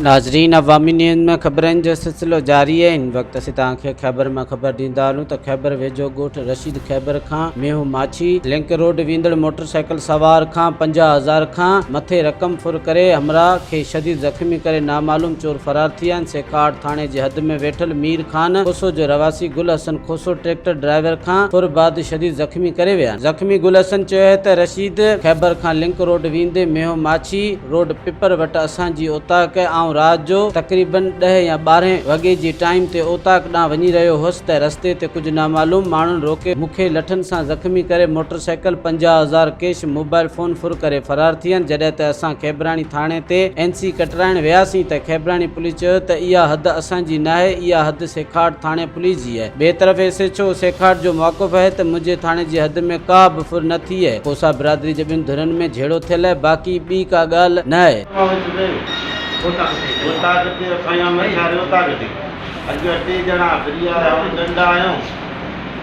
नाजरीन अवामी न्यूज़ में ख़बरनि जो सिलसिलो जारी है। इन वक्त असीं तव्हांखे खैबर में ख़बर ॾींदा हलूं त खैबर वेझो ॻोठ रशीद खैबर खां मेहू माछी लिंक रोड वेंदड़ मोटरसाइकिल सवार खां 50,000 खां मथे रक़म फुर करे हमराह खे शदीद ज़ख़्मी करे नामालूम चोर फरार थी विया आहिनि। सेखाड़ थाणे जे हद में वेठल मीर खान खोसो जो रवासी गुल हसन खोसो ट्रैक्टर ड्राइवर खां फुर बाद शदीद ज़ख़्मी करे विया आहिनि। ज़ख़्मी गुल हसन चयो त रशीद खैबर खां लिंक रोड वेंदे मेहू माछी रोड पिपर वटि असांजी ओताक रात जो तकरीबन 10 या 12 वगे जी टाइम ते ओताक ॾांहुं वञी रहियो हुअसि त रस्ते ते कुछ नामालूम माण्हुनि रोके मूंखे लठनि सां ज़ख़्मी करे मोटरसाइकिल 50,000 कैश मोबाइल फोन फुर करे फरार थी विया। जॾहिं त असां खैबराणी थाणे ते NC कटराइण वियासीं त खैबराणी पुलिस चयो त इहा हद असांजी न आहे, इहा हद सेखाड़ थाणे पुलिस जी आहे। ॿिए तरफ़ SHO सेखाड़ जो मौक़िफ़ आहे त मुंहिंजे थाणे जी हद में का बि फुर न थी आहे। कोसा बिरादरी जे ॿिनि धुरनि में झेड़ो थियल आहे, बाक़ी ॿी का ॻाल्हि न आहे।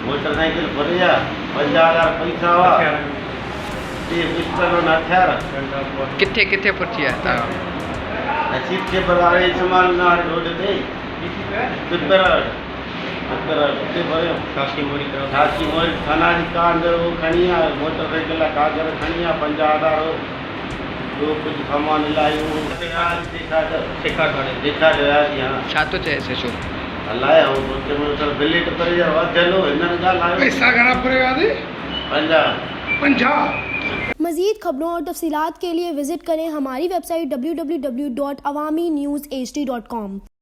मोटरसाइकिल भरिया 50,000 पैसा हुआ किथे किथे पहुंची है रशीद के बगाड़े सामान ना रोड पे पिपर ते भरियो खासी मोरी थाना जी कार अंदर वो खणी आ मोटरसाइकिल का कागज खणी आ 50,000 जो कुछ सामान लायो सिखा रहा यहां छा तो चए SHO लाया हूं तो मैं बिलेट पर यार वाचलो इनन का लायो पैसा घना पड़ेगा दी 50। मज़ीद खबरों और तफसीलात के लिए विजिट करें हमारी वेबसाइट www.awamiNewsHD.com।